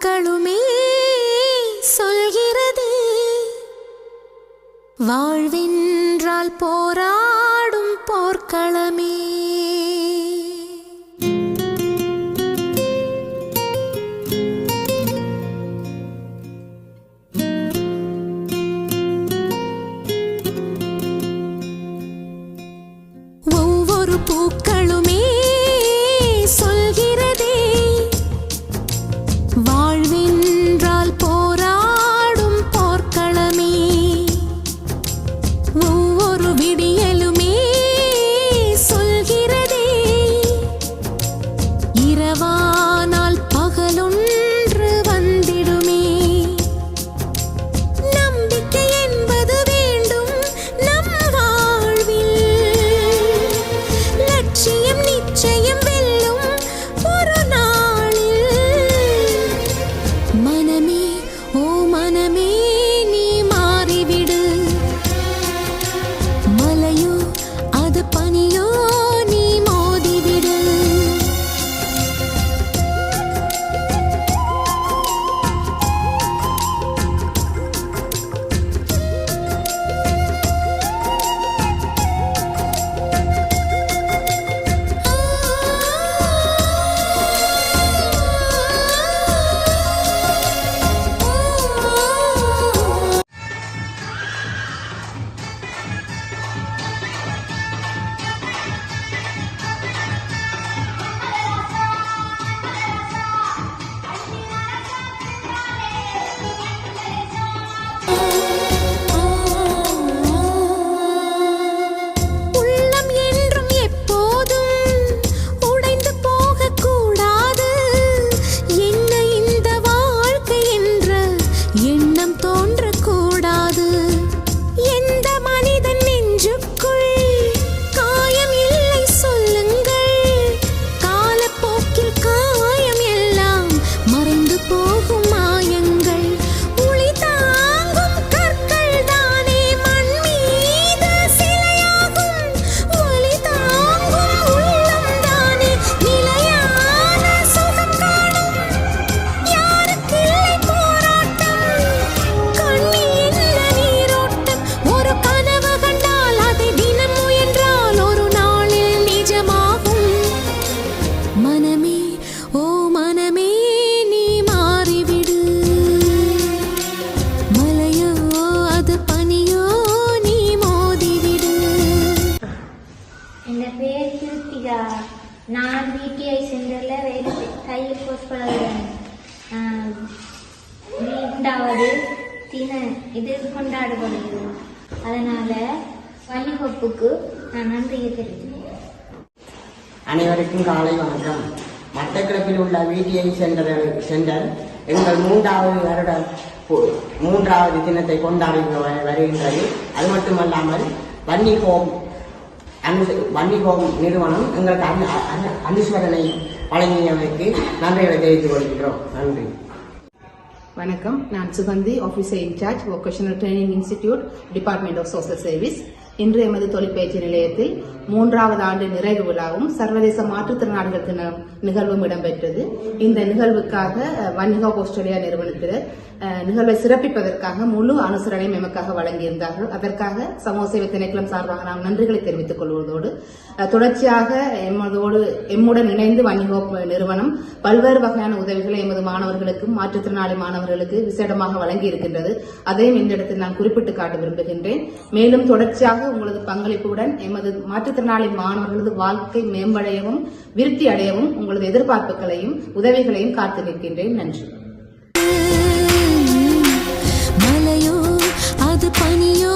பூக்களுமே சொல்கிறது வாழ்வென்றால் போராடும் போர்க்களமே. ஒவ்வொரு பூக்களுமே சொல்கிறதே வாழ்வென்றால் போராடும் போர்க்களமே. ஒவ்வொரு விடியலுமே சொல்கிறதே இரவானால் பகலொன்று வந்திடுமே. நம்பிக்கை என்பது வேண்டும் நம் வாழ்வில், லட்சியம் நிச்சயம் வெல்லும் ஒரு நாளில். மனமே ஓ மனமே நீ மாறிவிடு, மலையோ அது பனியோ நீ மோதிவிடு. உள்ளம் என்றும் எப்போதும் உடைந்து போகக்கூடாது. என்ன இந்த வாழ்க்கை என்ற எண்ணம் தோன்றக்கூடாது. எந்த மனிதன் நெஞ்சுக்குள் காயம் இல்லை சொல்லுங்கள். காலப்போக்கில் காயம் எல்லாம் மறைந்து போகும் மாயங்கள். உளி தாங்கும் கற்கள் தானே மண் மீது சிலையாகும். ஒளி தாங்கும் உள்ளம் தானே நிலையான சுகம் காணும். யாருக்கில்லை போராட்டம், கண்ணில் என்ன நீரோட்டம். ஒரு கனவு கண்டால் அதை தினம் முயன்றால் ஒரு நாளில் நிஜமாகும். மனமே ஓ மனமே நீ மாறிவிடு, மலையோ அது பனியோ நீ மோதிவிடு. என் பேர் கிருத்திகா. நான் பிடிஐ சென்டரில் வேலை தையல் கோர்ஸ் பழகிறேன். 2வது தின இது கொண்டாடப்படுகிறது. அதனால் வழிவகுப்புக்கு நான் நன்றியை தெரிவிக்கிறேன். அனைவருக்கும் காலை வணக்கம். மட்டக்களப்பில் உள்ள பிடிஐ சென்டர் எங்கள் 3வது வருடம் 3வது தினத்தை கொண்டாடி வருகின்றது. அது மட்டுமல்லாமல் வன்னி ஹோம் நிறுவனம் எங்களுக்கு அனுசரணை வழங்கியமைக்கு நன்றிகளை தெரிவித்துக் கொள்கின்றோம். நன்றி. வணக்கம், நான் Sugandhi, officer in charge, vocational training institute, department of social service. இன்று எமது தொழிற்பயிற்சி நிலையத்தில் 3வது ஆண்டு நிறைவு விழாவும் சர்வதேச மாற்றுத்திறனாளிகள் தின நிகழ்வும் இடம்பெற்றது. இந்த நிகழ்வுக்காக வன்னிகா ஆஸ்திரேலியா நிறுவனத்தினர் நிகழ்வை சிறப்பிப்பதற்காக முழு அனுசரணையும் எமக்காக வழங்கியிருந்தார்கள். அதற்காக சமூக சேவை திணைக்களம் சார்பாக நாம் நன்றிகளை தெரிவித்துக் கொள்வதோடு தொடர்ச்சியாக எம்முடன் இணைந்து வன்னிகா நிறுவனம் பல்வேறு வகையான உதவிகளை எமது மாணவர்களுக்கும் மாற்றுத்திறனாளி மாணவர்களுக்கு விசேடமாக வழங்கி இருக்கின்றது. அதையும் இந்த இடத்தில் நான் குறிப்பிட்டு காட்ட விரும்புகின்றேன். மேலும் தொடர்ச்சியாக உங்களது பங்களிப்புடன் எமது மாற்றுத்திறனாளி மாணவர்களது வாழ்க்கை மேம்படையவும் விருத்தி அடையவும் உங்களது எதிர்பார்ப்புகளையும் உதவிகளையும் காத்து நிற்கின்றேன். நன்றி. மலையோ அது பனியோ